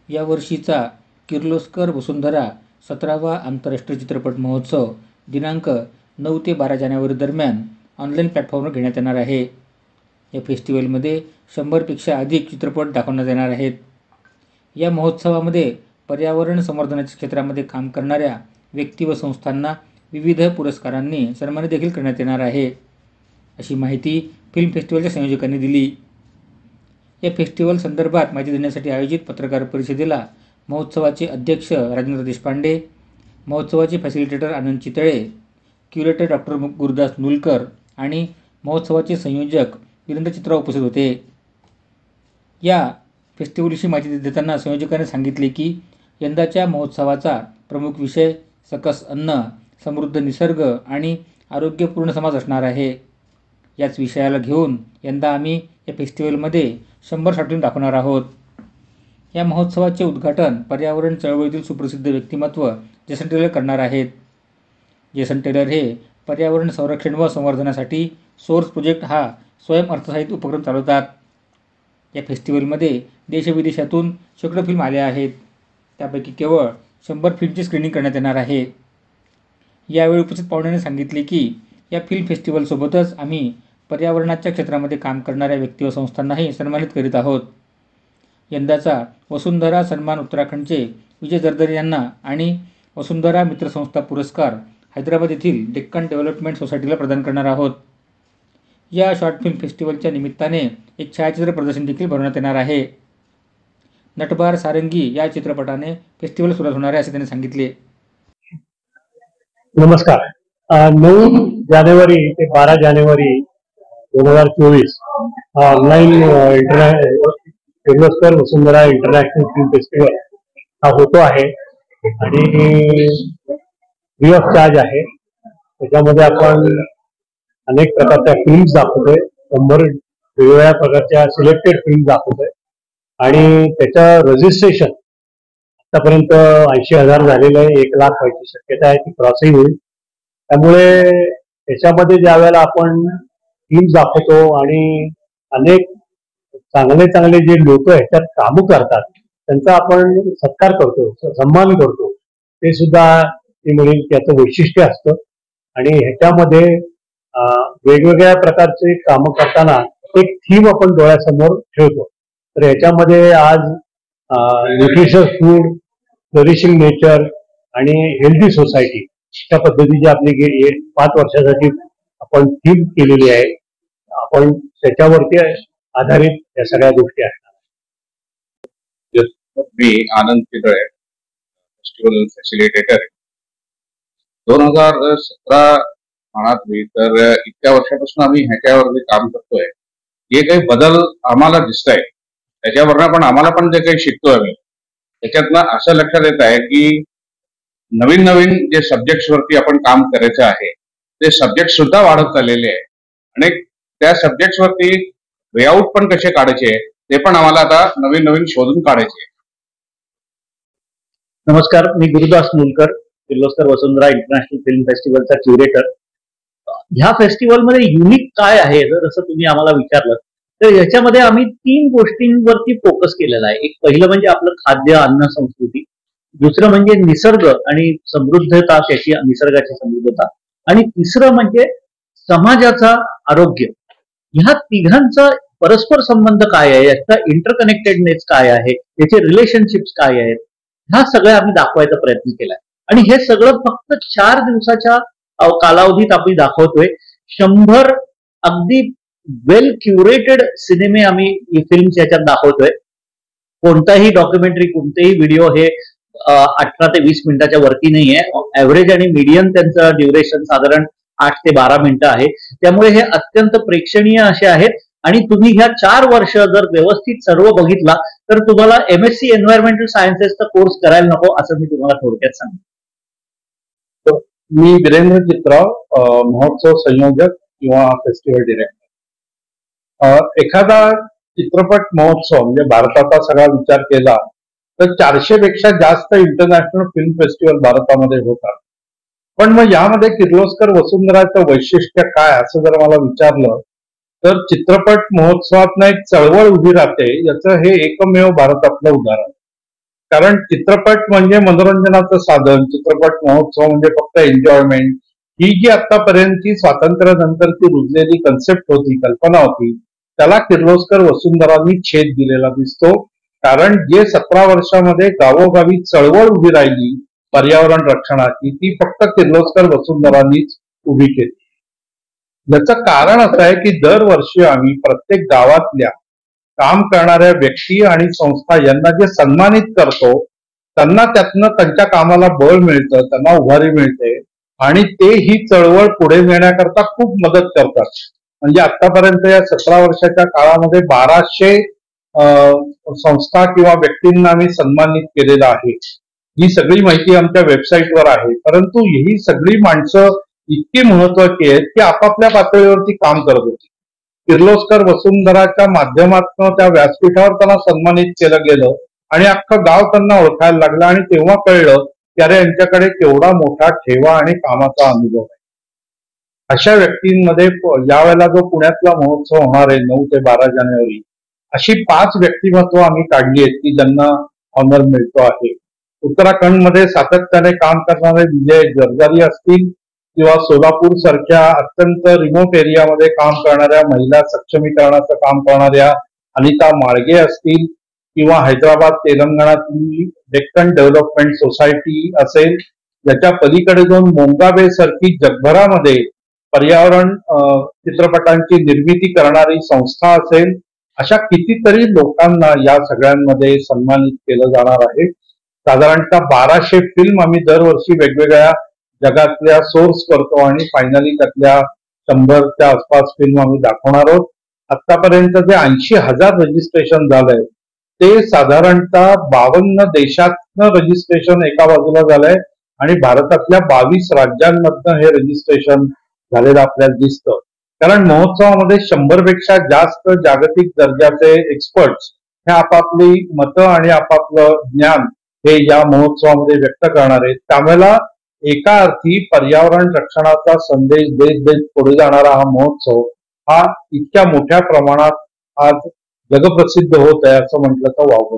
या वर्षीचा किर्लोस्कर वसुंधरा 17वा आंतरराष्ट्रीय चित्रपट महोत्सव दिनांक 9 ते 12 जानेवारी दरम्यान ऑनलाईन प्लॅटफॉर्मवर घेण्यात येणार आहे. या फेस्टिवलमध्ये 100पेक्षा अधिक चित्रपट दाखवण्यात येणार आहेत. या महोत्सवामध्ये पर्यावरण संवर्धनाच्या क्षेत्रामध्ये काम करणाऱ्या व्यक्ती व संस्थांना विविध पुरस्कारांनी सन्मानित देखील करण्यात येणार आहे, अशी माहिती फिल्म फेस्टिवलच्या संयोजकांनी दिली. या फेस्टिवल संदर्भात माहिती देण्यासाठी आयोजित पत्रकार परिषदेला महोत्सवाचे अध्यक्ष राजेंद्र देशपांडे, महोत्सवाचे फॅसिलिटेटर आनंद चितळे, क्युरेटर डॉक्टर गुरुदास नुलकर आणि महोत्सवाचे संयोजक वीरेंद्र चित्रा उपस्थित होते. या फेस्टिवलविषयी माहिती देताना संयोजकांनी सांगितले की यंदाच्या महोत्सवाचा प्रमुख विषय सकस अन्न, समृद्ध निसर्ग आणि आरोग्यपूर्ण समाज असणार आहे. याच विषयाला घेऊन यंदा आम्ही या फेस्टिवलमध्ये 100 शॉर्ट फिल्म दाखवणार आहोत. या महोत्सवाचे उद्घाटन पर्यावरण चळवळीतील सुप्रसिद्ध व्यक्तिमत्व जेसन टेलर करणार आहेत. जेसन टेलर हे पर्यावरण संरक्षण व संवर्धनासाठी सोर्स प्रोजेक्ट हा स्वयंअर्थसहाय्यित उपक्रम चालवतात. या फेस्टिवलमध्ये देशविदेशातून शेकडो फिल्म आल्या आहेत. त्यापैकी केवळ 100 फिल्मची स्क्रीनिंग करण्यात येणार आहे. यावेळी उपस्थित पाहुण्यांनी सांगितले की या फिल्म फेस्टिवलसोबतच आम्ही पर्यावरणाच्या क्षेत्रामध्ये काम करणाऱ्या व्यक्ती व संस्थांनाही सन्मानित करीत आहोत. यंदाचा वसुंधरा सन्मान उत्तराखंडचे विजय जरदरे यांना आणि वसुंधरा मित्रसंस्था पुरस्कार हैदराबाद येथील डेक्कन डेव्हलपमेंट सोसायटीला प्रदान करणार आहोत. या शॉर्ट फिल्म फेस्टिवलच्या निमित्ताने एक छायाचित्र प्रदर्शन देखील भरवण्यात येणार आहे. नटबार सारंगी या चित्रपटाने फेस्टिवल सुरुवात होणार आहे, असे त्यांनी सांगितले. नमस्कार. 9 जानेवारी ते 12 जानेवारी 2024 ऑनलाईन किर्लोस्कर वसुंधरा इंटरनॅशनल फिल्म फेस्टिवल हा होतो आहे आणि फ्री ऑफ चार्ज आहे. त्याच्यामध्ये आपण अनेक प्रकारच्या फिल्म्स दाखवतोय. 100 वेगवेगळ्या प्रकारच्या सिलेक्टेड फिल्म दाखवतोय आणि त्याचं रजिस्ट्रेशन आतापर्यंत 80,000 झालेलं आहे. 1 लाख व्हायची शक्यता आहे, ती क्रॉसही होईल. त्यामुळे त्याच्यामध्ये ज्या वेळेला आपण फिल्म दाखवतो आणि अनेक चांगले जे लोक ह्याच्यात कामं करतात त्यांचा आपण सत्कार करतो, सन्मान करतो, ते सुद्धा म्हणजे त्याचं वैशिष्ट्य असतं. आणि ह्याच्यामध्ये वेगवेगळ्या प्रकारचे कामं करताना एक थीम आपण डोळ्यासमोर ठेवतो. तर ह्याच्यामध्ये आज न्यूट्रिशियस फूड, फ्लरिशिंग नेचर आणि हेल्दी सोसायटी अशा पद्धतीची आपली 5 वर्षासाठी आपण थीम केलेली आहे. आपण त्याच्यावरती आधारित या सगळ्या गोष्टी असणार. मी आनंद चितळे, फेस्टिवल फॅसिलिटेटर. 2017 म्हणत मी तर इतक्या वर्षापासून आम्ही ह्याच्यावरती काम करतोय. हे काही बदल आम्हाला दिसत आहे. त्याच्यावरनं पण आम्हाला पण जे काही शिकतोय आम्ही त्याच्यातनं असं लक्षात येत आहे की नवीन नवीन जे सब्जेक्ट्स वरती आपण काम करायचं आहे ते सब्जेक्ट सुद्धा वाढत चाललेले आहे आणि त्या सब्जेक्ट्स वरती वेआउट पण कसे काढायचे ते पण आम्हाला आता नवीन नवीन शोधून काढायचे. नमस्कार, मी गुरुदास नुलकर, किर्लोस्कर वसुंधरा इंटरनॅशनल फिल्म फेस्टिवलचा क्युरेटर. ह्या फेस्टिवलमध्ये युनिक काय आहे जर असं तुम्ही आम्हाला विचारलं तर याच्यामध्ये आम्ही 3 गोष्टींवरती फोकस केलेला आहे. एक पहिलं म्हणजे आपलं खाद्य अन्न संस्कृती, दुसरं म्हणजे निसर्ग आणि समृद्धता, त्याची निसर्गाची समृद्धता, आणि तिसरं म्हणजे समाजाचा आरोग्य. ह्या तिघांचा परस्पर संबंध काय आहे, याचा इंटरकनेक्टेडनेस काय आहे, याचे रिलेशनशिप्स काय आहेत, ह्या सगळ्या आम्ही दाखवायचा प्रयत्न केलाय. आणि हे सगळं फक्त 4 दिवसाच्या कालावधीत आम्ही दाखवतोय. 100 अगदी वेल क्युरेटेड सिनेमे आम्ही फिल्म्स याच्यात दाखवतोय. कोणताही डॉक्युमेंटरी, कोणतेही व्हिडिओ हे 18 ते 20 मिनिटाच्या वरती नाहीये. ऍव्हरेज आणि मीडियम त्यांचं ड्युरेशन साधारण 8 ते 12 मिनिटं आहे. त्यामुळे हे अत्यंत प्रेक्षणीय असे आहेत. आणि तुम्ही ह्या 4 वर्ष जर व्यवस्थित सर्व बघितला तर तुम्हाला MSc एन्व्हायरमेंटल सायन्सेसचा कोर्स करायला नको असं मी तुम्हाला थोडक्यात सांगतो. मी वीरेंद्र चित्रा, महोत्सव संयोजक किंवा फेस्टिवल डिरेक्टर. एखादा चित्रपट महोत्सव म्हणजे भारताचा सगळा विचार केला तर 400 पेक्षा जास्त इंटरनॅशनल फिल्म फेस्टिवल भारतामध्ये होतात. पण मग यामध्ये किर्लोस्कर वसुंधराचं वैशिष्ट्य काय असं जर मला विचारलं तर चित्रपट महोत्सवातनं एक चळवळ उभी राहते याचं हे एकमेव भारतातलं उदाहरण. कारण चित्रपट म्हणजे मनोरंजनाचं साधन, चित्रपट महोत्सव म्हणजे फक्त एन्जॉयमेंट, ही जी आतापर्यंतची स्वातंत्र्यानंतरची रुजलेली कन्सेप्ट होती, कल्पना होती, त्याला किर्लोस्कर वसुंधरांनी छेद दिलेला दिसतो. कारण जे 17 वर्षामध्ये गावोगावी चळवळ उभी राहिली पर्यावरण रक्षणाची, ती फक्त किर्लोस्कर वसुंधरांनीच उभी केली. याचं कारण असं आहे की दरवर्षी आम्ही प्रत्येक गावातल्या काम करणाऱ्या व्यक्ती आणि संस्था यांना जे सन्मानित करतो, त्यांना त्यातनं त्यांच्या कामाला बळ मिळतं, त्यांना उभारी मिळते आणि ते ही चळवळ पुढे नेण्याकरता खूप मदत करतात. म्हणजे आतापर्यंत या 17 वर्षाच्या काळामध्ये 1200 संस्था किंवा व्यक्तींना आम्ही सन्मानित केलेलं आहे. ही सगळी माहिती आमच्या वेबसाईटवर आहे. परंतु ही सगळी माणसं इतकी महत्वाची आहेत की आपापल्या पातळीवरती काम करत होती. किर्लोस्कर वसुंधराच्या माध्यमातून त्या व्यासपीठावर त्यांना सन्मानित केलं गेलं आणि अख्खं गाव त्यांना ओळखायला लागलं आणि तेव्हा कळलं की अरे यांच्याकडे केवढा मोठा ठेवा आणि कामाचा अनुभव आहे. अशा व्यक्तींमध्ये यावेळेला जो पुण्यातला महोत्सव होणार आहे 9 ते 12 जानेवारी, अशी 5 व्यक्तिमत्व आम्ही काढली आहेत की ज्यांना ऑनर मिळतो आहे. उत्तराखंडमध्ये सातत्याने काम करणारे विजय जरजारी असतील किंवा सोलापूर सारख्या अत्यंत रिमोट एरियामध्ये काम करणाऱ्या महिला सक्षमीकरणाचं काम करणाऱ्या अनिता माळगे असतील किंवा हैदराबाद तेलंगणातली डेक्कन डेव्हलपमेंट सोसायटी असेल, ज्याच्या पलीकडे जाऊन मोंगाबे सारखी जगभरामध्ये पर्यावरण चित्रपटांची निर्मिती करणारी संस्था असेल, अशा कितीतरी लोकांना या सगळ्यांमध्ये सन्मानित केलं जाणार आहे. साधारणतः 1200 फिल्म आम्ही दरवर्षी वेगवेगळ्या जगातल्या सोर्स करतो आणि फायनली त्यातल्या 100च्या आसपास फिल्म आम्ही दाखवणार आहोत. आतापर्यंत जे 80,000 रजिस्ट्रेशन झालंय ते साधारणतः 52 देशातनं रजिस्ट्रेशन एका बाजूला झालंय आणि भारतातल्या 22 राज्यांमधनं हे रजिस्ट्रेशन झालेलं आपल्याला दिसतं. कारण महोत्सवामध्ये 100 पेक्षा जास्त जागतिक दर्जाचे एक्सपर्ट्स हे आपापली मतं आणि आपापलं ज्ञान हे या महोत्सवामध्ये व्यक्त करणार आहेत. त्यामुळे एका अर्थी पर्यावरण रक्षणाचा संदेश देश देश पुढे जाणारा हा महोत्सव हा इतक्या मोठ्या प्रमाणात आज जगप्रसिद्ध होत आहे असं म्हटलं तर वावगं.